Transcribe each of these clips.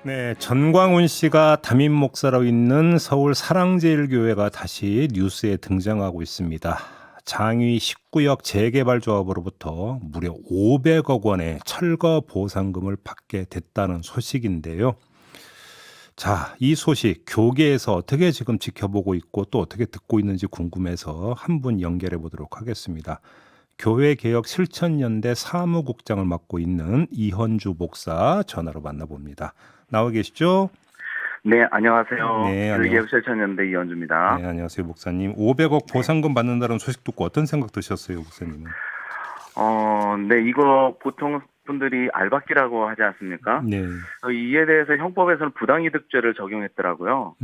네, 전광훈 씨가 담임 목사로 있는 서울 사랑제일교회가 다시 뉴스에 등장하고 있습니다. 장위 19역 재개발조합으로부터 무려 500억 원의 철거 보상금을 받게 됐다는 소식인데요. 자, 이 소식 교계에서 어떻게 지금 지켜보고 있고 또 어떻게 듣고 있는지 궁금해서 한 분 연결해 보도록 하겠습니다. 교회개혁 실천연대 사무국장을 맡고 있는 이헌주 목사 전화로 만나봅니다. 나와 계시죠? 네, 안녕하세요. 네, 교육실천연대 이현주입니다. 네, 안녕하세요, 목사님. 500억 네. 보상금 받는다는 소식 듣고 어떤 생각 드셨어요, 목사님은? 네, 이거 보통 분들이 알박기라고 하지 않습니까? 네, 이에 대해서 형법에서는 부당이득죄를 적용했더라고요.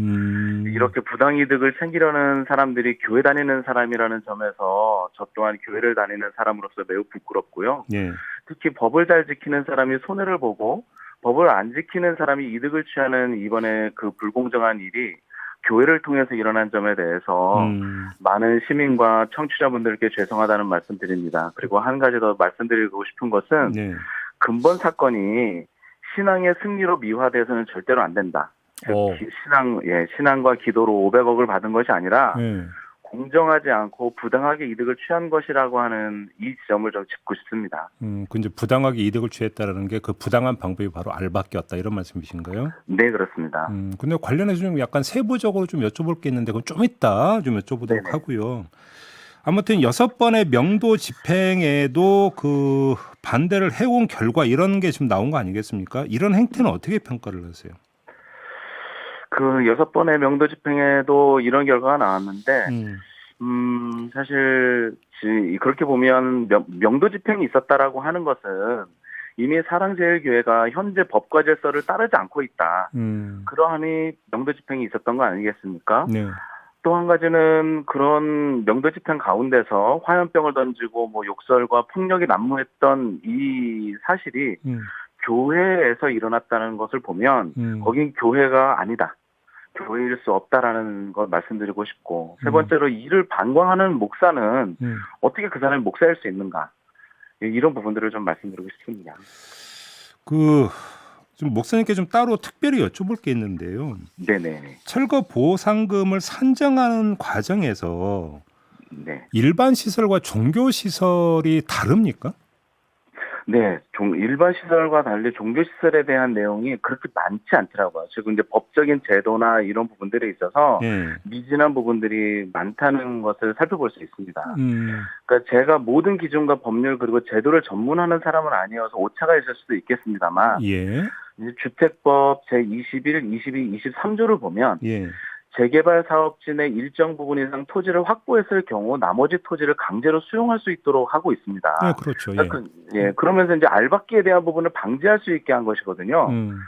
이렇게 부당이득을 챙기려는 사람들이 교회 다니는 사람이라는 점에서 저 또한 교회를 다니는 사람으로서 매우 부끄럽고요. 네, 특히 법을 잘 지키는 사람이 손해를 보고 법을 안 지키는 사람이 이득을 취하는 이번에 그 불공정한 일이 교회를 통해서 일어난 점에 대해서 많은 시민과 청취자분들께 죄송하다는 말씀드립니다. 그리고 한 가지 더 말씀드리고 싶은 것은 네, 근본 사건이 신앙의 승리로 미화돼서는 절대로 안 된다. 즉 신앙과 기도로 500억을 받은 것이 아니라 네. 공정하지 않고 부당하게 이득을 취한 것이라고 하는 이 지점을 좀 짚고 싶습니다. 그 이제 부당하게 이득을 취했다라는 게 그 부당한 방법이 바로 알박기였다 이런 말씀이신가요? 네, 그렇습니다. 근데 관련해서 좀 약간 세부적으로 좀 여쭤볼 게 있는데 그건 좀 이따 좀 여쭤보도록 네네. 하고요. 아무튼 6번의 명도 집행에도 그 반대를 해온 결과 이런 게 지금 나온 거 아니겠습니까? 이런 행태는 어떻게 평가를 하세요? 그 6번의 명도 집행에도 이런 결과가 나왔는데, 음, 사실 그렇게 보면 명도 집행이 있었다라고 하는 것은 이미 사랑제일교회가 현재 법과 질서를 따르지 않고 있다. 그러하니 명도 집행이 있었던 거 아니겠습니까? 네, 또 한 가지는 그런 명도 집행 가운데서 화염병을 던지고 뭐 욕설과 폭력이 난무했던 이 사실이 교회에서 일어났다는 것을 보면 거긴 교회가 아니다. 교회일 수 없다라는 걸 말씀드리고 싶고, 세 번째로 이를 방광하는 목사는 어떻게 그 사람이 목사일 수 있는가, 이런 부분들을 좀 말씀드리고 싶습니다. 좀 목사님께 좀 따로 특별히 여쭤볼 게 있는데요. 네네. 철거 보상금을 산정하는 과정에서 네. 일반 시설과 종교 시설이 다릅니까? 네, 일반 시설과 달리 종교 시설에 대한 내용이 그렇게 많지 않더라고요. 지금 이제 법적인 제도나 이런 부분들에 있어서 예. 미진한 부분들이 많다는 것을 살펴볼 수 있습니다. 음, 그러니까 제가 모든 기준과 법률 그리고 제도를 전문하는 사람은 아니어서 오차가 있을 수도 있겠습니다만, 예, 이제 주택법 제21, 22, 23조를 보면 예. 재개발 사업진의 일정 부분 이상 토지를 확보했을 경우 나머지 토지를 강제로 수용할 수 있도록 하고 네, 있습니다. 그렇죠. 예. 그러니까 그러면서 이제 알박기에 대한 부분을 방지할 수 있게 한 것이거든요. 음,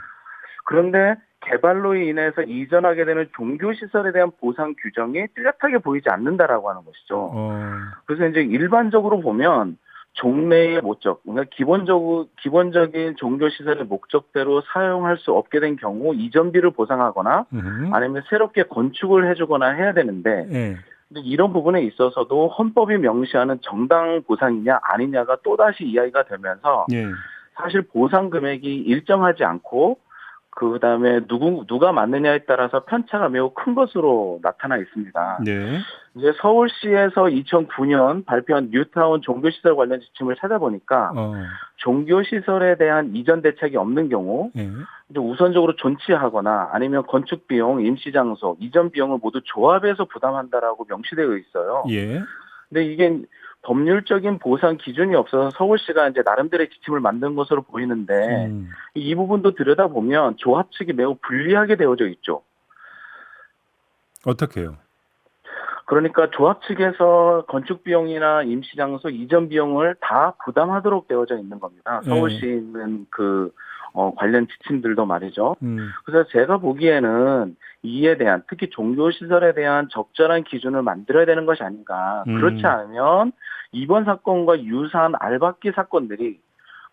그런데 개발로 인해서 이전하게 되는 종교시설에 대한 보상 규정이 뚜렷하게 보이지 않는다라고 하는 것이죠. 어, 그래서 이제 일반적으로 보면 종래의 목적, 그러니까 기본적인 종교시설의 목적대로 사용할 수 없게 된 경우 이전비를 보상하거나 아니면 새롭게 건축을 해주거나 해야 되는데, 예. 근데 이런 부분에 있어서도 헌법이 명시하는 정당 보상이냐 아니냐가 또다시 이야기가 되면서 예. 사실 보상 금액이 일정하지 않고 그다음에 누가 맞느냐에 따라서 편차가 매우 큰 것으로 나타나 있습니다. 네. 이제 서울시에서 2009년 발표한 뉴타운 종교시설 관련 지침을 찾아보니까 어, 종교시설에 대한 이전 대책이 없는 경우 예. 이제 우선적으로 존치하거나 아니면 건축 비용, 임시 장소, 이전 비용을 모두 조합해서 부담한다라고 명시되어 있어요. 예. 근데 이게 법률적인 보상 기준이 없어서 서울시가 이제 나름대로의 지침을 만든 것으로 보이는데, 이 부분도 들여다보면 조합 측이 매우 불리하게 되어져 있죠. 어떻게 해요? 그러니까 조합 측에서 건축 비용이나 임시 장소 이전 비용을 다 부담하도록 되어져 있는 겁니다. 예. 서울시는 관련 지침들도 말이죠. 음, 그래서 제가 보기에는 이에 대한, 특히 종교시설에 대한 적절한 기준을 만들어야 되는 것이 아닌가. 그렇지 않으면 이번 사건과 유사한 알박기 사건들이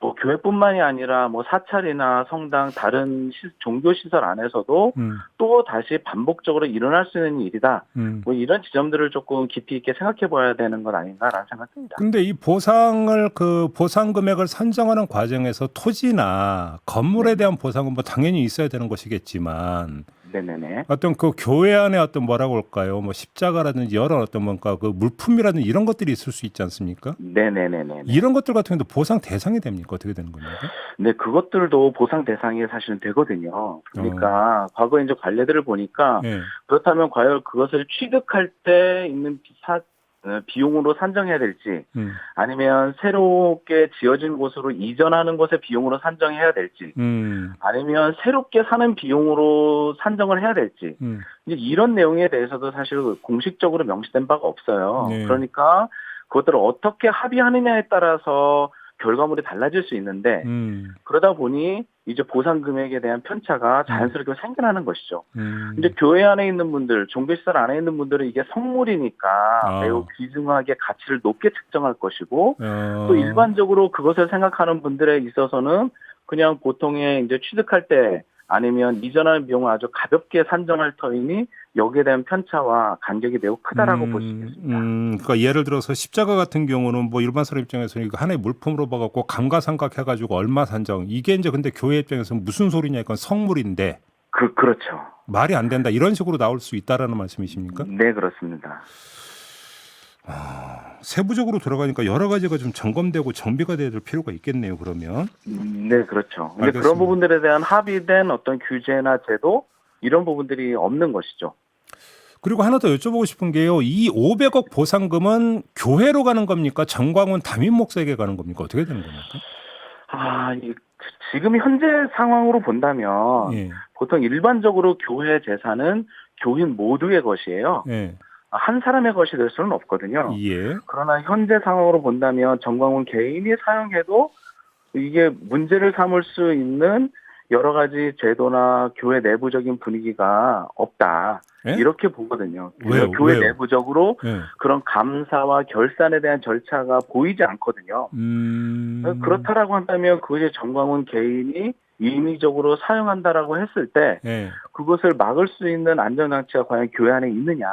뭐 교회뿐만이 아니라 뭐 사찰이나 성당 다른 종교 시설 안에서도 또 다시 반복적으로 일어날 수 있는 일이다. 뭐 이런 지점들을 조금 깊이 있게 생각해 봐야 되는 것 아닌가라는 생각입니다. 근데 이 보상을 보상 금액을 선정하는 과정에서 토지나 건물에 대한 보상은 뭐 당연히 있어야 되는 것이겠지만 네네네. 어떤 그 교회 안에 어떤 뭐라고 할까요? 뭐 십자가라든지 여러 어떤 뭔가 그 물품이라든지 이런 것들이 있을 수 있지 않습니까? 네네네네. 이런 것들 같은 경우도 보상 대상이 됩니까? 어떻게 되는 겁니까? 네, 그것들도 보상 대상이 사실은 되거든요. 그러니까 과거 이제 관례들을 보니까 예. 그렇다면 과연 그것을 취득할 때 있는 비용으로 산정해야 될지 아니면 새롭게 지어진 곳으로 이전하는 것의 비용으로 산정해야 될지 아니면 새롭게 사는 비용으로 산정을 해야 될지 이제 이런 내용에 대해서도 사실 공식적으로 명시된 바가 없어요. 네. 그러니까 그것들을 어떻게 합의하느냐에 따라서 결과물이 달라질 수 있는데 그러다 보니 이제 보상 금액에 대한 편차가 자연스럽게 생겨나는 것이죠. 이제 교회 안에 있는 분들, 종교시설 안에 있는 분들은 이게 성물이니까 매우 귀중하게 가치를 높게 측정할 것이고 또 일반적으로 그것을 생각하는 분들에 있어서는 그냥 보통의 이제 취득할 때 아니면 이전하는 비용을 아주 가볍게 산정할 터이니 여기에 대한 편차와 간격이 매우 크다라고 볼 수 있겠습니다. 그러니까 예를 들어서 십자가 같은 경우는 뭐 일반 사람 입장에서는 이거 하나의 물품으로 봐갖고 감가상각 해가지고 얼마 산정 이게 이제 근데 교회 입장에서는 무슨 소리냐 이건 성물인데 그렇죠. 말이 안 된다 이런 식으로 나올 수 있다라는 말씀이십니까? 네, 그렇습니다. 세부적으로 들어가니까 여러 가지가 좀 점검되고 정비가 돼야 될 필요가 있겠네요. 그러면. 네, 그렇죠. 근데 알겠습니다. 그런 부분들에 대한 합의된 어떤 규제나 제도 이런 부분들이 없는 것이죠. 그리고 하나 더 여쭤보고 싶은 게요. 이 500억 보상금은 교회로 가는 겁니까? 정광훈 담임 목사에게 가는 겁니까? 어떻게 되는 겁니까? 지금 현재 상황으로 본다면 예. 보통 일반적으로 교회 재산은 교인 모두의 것이에요. 예. 한 사람의 것이 될 수는 없거든요. 예. 그러나 현재 상황으로 본다면 정광훈 개인이 사용해도 이게 문제를 삼을 수 있는 여러 가지 제도나 교회 내부적인 분위기가 없다. 예? 이렇게 보거든요. 왜요? 교회 왜요? 내부적으로 예. 그런 감사와 결산에 대한 절차가 보이지 않거든요. 그렇다라고 한다면 그것이 정광훈 개인이 임의적으로 사용한다라고 했을 때 예. 그것을 막을 수 있는 안전장치가 과연 교회 안에 있느냐.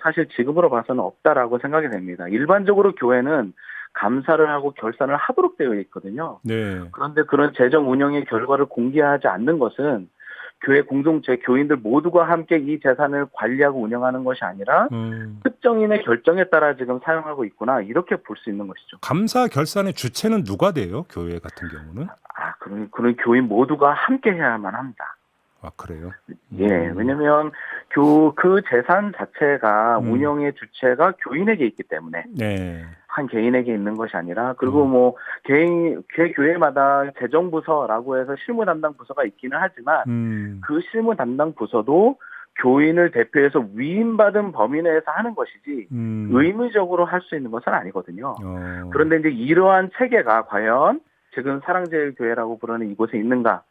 사실 지금으로 봐서는 없다라고 생각이 됩니다. 일반적으로 교회는 감사를 하고 결산을 하도록 되어 있거든요. 네. 그런데 그런 재정 운영의 결과를 공개하지 않는 것은 교회 공동체, 교인들 모두가 함께 이 재산을 관리하고 운영하는 것이 아니라 특정인의 결정에 따라 지금 사용하고 있구나 이렇게 볼 수 있는 것이죠. 감사 결산의 주체는 누가 돼요? 교회 같은 경우는? 그런 교인 모두가 함께 해야만 합니다. 아, 그래요? 예, 왜냐면 그 재산 자체가 운영의 주체가 교인에게 있기 때문에 네. 한 개인에게 있는 것이 아니라 그리고 뭐 교회마다 재정부서라고 해서 실무 담당 부서가 있기는 하지만 그 실무 담당 부서도 교인을 대표해서 위임받은 범위 내에서 하는 것이지 의무적으로 할 수 있는 것은 아니거든요. 그런데 이제 이러한 체계가 과연 지금 사랑제일교회라고 부르는 이곳에 있는가?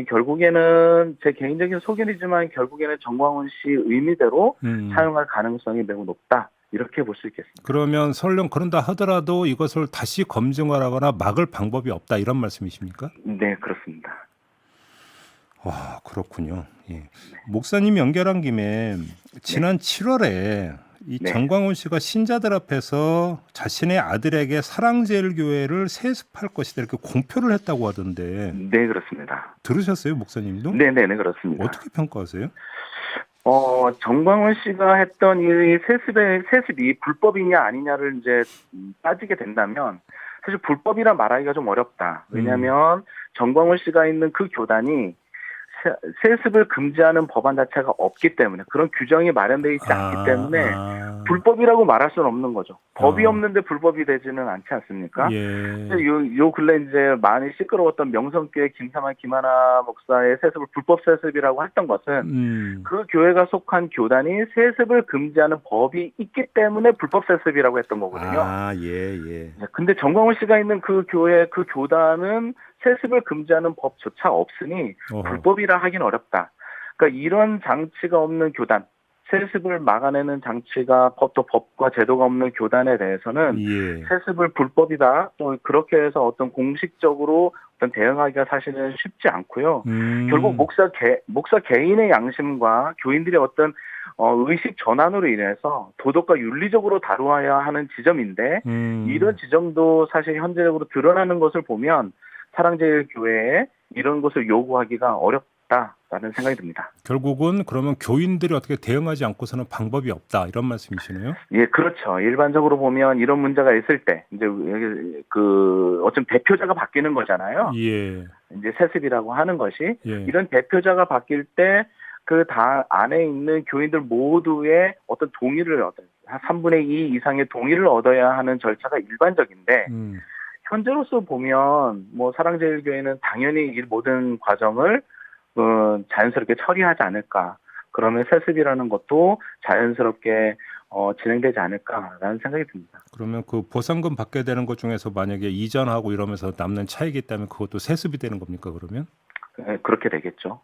결국에는 제 개인적인 소견이지만 결국에는 정광훈 씨 의미대로 사용할 가능성이 매우 높다. 이렇게 볼 수 있겠습니다. 그러면 설령 그런다 하더라도 이것을 다시 검증하거나 막을 방법이 없다 이런 말씀이십니까? 네, 그렇습니다. 와, 그렇군요. 예. 목사님 연결한 김에 지난 7월에 이 정광훈 씨가 신자들 앞에서 자신의 아들에게 사랑제일교회를 세습할 것이다 이렇게 공표를 했다고 하던데. 네, 그렇습니다. 들으셨어요, 목사님도? 네, 그렇습니다. 어떻게 평가하세요? 정광훈 씨가 했던 이 세습이 불법이냐 아니냐를 이제 따지게 된다면 사실 불법이라 말하기가 좀 어렵다. 왜냐하면 정광훈 씨가 있는 그 교단이 세습을 금지하는 법안 자체가 없기 때문에 그런 규정이 마련되어 있지 않기 때문에 불법이라고 말할 수는 없는 거죠. 법이 없는데 불법이 되지는 않지 않습니까? 예. 요 근래 이제 많이 시끄러웠던 명성교회 김하나 목사의 세습을 불법 세습이라고 했던 것은 그 교회가 속한 교단이 세습을 금지하는 법이 있기 때문에 불법 세습이라고 했던 거거든요. 예. 근데 정광훈 씨가 있는 그 교회, 그 교단은 세습을 금지하는 법조차 없으니 불법이라 하긴 어렵다. 그러니까 이런 장치가 없는 교단, 세습을 막아내는 장치가 또 법과 제도가 없는 교단에 대해서는 예. 세습을 불법이다. 또 그렇게 해서 어떤 공식적으로 어떤 대응하기가 사실은 쉽지 않고요. 결국 목사 개인의 양심과 교인들의 어떤 의식 전환으로 인해서 도덕과 윤리적으로 다루어야 하는 지점인데 이런 지점도 사실 현재적으로 드러나는 것을 보면 사랑제일교회에 이런 것을 요구하기가 어렵다라는 생각이 듭니다. 결국은 그러면 교인들이 어떻게 대응하지 않고서는 방법이 없다 이런 말씀이시네요. 예, 그렇죠. 일반적으로 보면 이런 문제가 있을 때 이제 어쩜 대표자가 바뀌는 거잖아요. 예. 이제 세습이라고 하는 것이 예. 이런 대표자가 바뀔 때 그 당 안에 있는 교인들 모두의 어떤 동의를 얻어요. 한 3분의 2 이상의 동의를 얻어야 하는 절차가 일반적인데 현재로서 보면 뭐 사랑제일교회는 당연히 이 모든 과정을 자연스럽게 처리하지 않을까. 그러면 세습이라는 것도 자연스럽게 진행되지 않을까라는 생각이 듭니다. 그러면 그 보상금 받게 되는 것 중에서 만약에 이전하고 이러면서 남는 차익이 있다면 그것도 세습이 되는 겁니까 그러면? 네, 그렇게 되겠죠.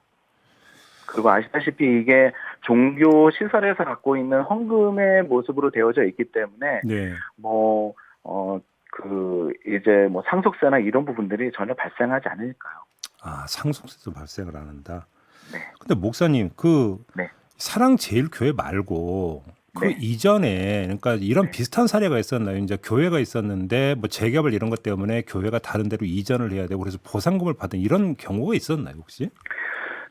그리고 아시다시피 이게 종교 시설에서 갖고 있는 헌금의 모습으로 되어져 있기 때문에 네. 이제 뭐 상속세나 이런 부분들이 전혀 발생하지 않으니까요. 아, 상속세도 발생을 안 한다. 네. 근데 목사님 네. 사랑제일교회 말고 그 네. 이전에 그러니까 이런 네. 비슷한 사례가 있었나요? 이제 교회가 있었는데 뭐 재개발 이런 것 때문에 교회가 다른 데로 이전을 해야 되고 그래서 보상금을 받은 이런 경우가 있었나요 혹시?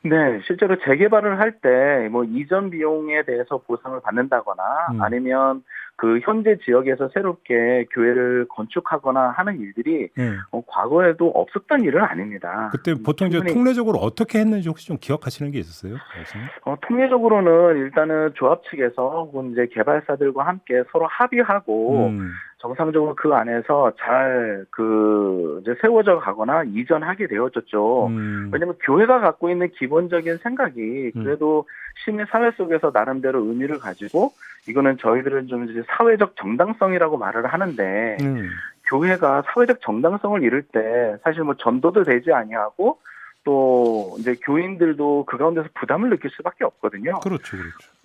네, 실제로 재개발을 할 때 뭐 이전 비용에 대해서 보상을 받는다거나 아니면 그 현재 지역에서 새롭게 교회를 건축하거나 하는 일들이 과거에도 없었던 일은 아닙니다. 그때 보통 이제 통례적으로 어떻게 했는지 혹시 좀 기억하시는 게 있었어요? 통례적으로는 일단은 조합 측에서 혹은 이제 개발사들과 함께 서로 합의하고 정상적으로 그 안에서 잘 이제 세워져 가거나 이전하게 되어졌죠. 왜냐하면 교회가 갖고 있는 기본적인 생각이 그래도 시민 사회 속에서 나름대로 의미를 가지고 이거는 저희들은 좀 이제 사회적 정당성이라고 말을 하는데 교회가 사회적 정당성을 이룰 때 사실 뭐 전도도 되지 아니하고 또 이제 교인들도 그 가운데서 부담을 느낄 수밖에 없거든요. 그렇죠, 그렇죠.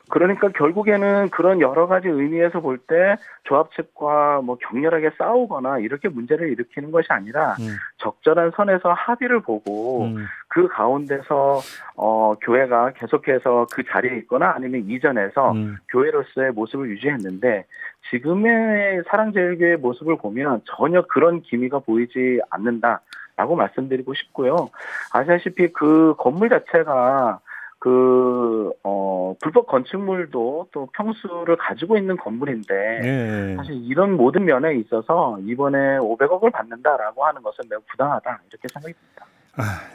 그러니까 결국에는 그런 여러 가지 의미에서 볼 때 조합 측과 뭐 격렬하게 싸우거나 이렇게 문제를 일으키는 것이 아니라 적절한 선에서 합의를 보고 그 가운데서 교회가 계속해서 그 자리에 있거나 아니면 이전해서 교회로서의 모습을 유지했는데 지금의 사랑제일교회의 모습을 보면 전혀 그런 기미가 보이지 않는다라고 말씀드리고 싶고요. 아시다시피 그 건물 자체가 불법 건축물도 또 평수를 가지고 있는 건물인데 사실 이런 모든 면에 있어서 이번에 500억을 받는다라고 하는 것은 매우 부당하다 이렇게 생각이 듭니다.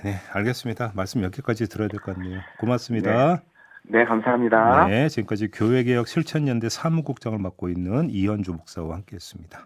네, 알겠습니다. 말씀 여기까지 들어야 될 것 같네요. 고맙습니다. 네, 감사합니다. 네, 지금까지 교회개혁 실천연대 사무국장을 맡고 있는 이현주 목사와 함께했습니다.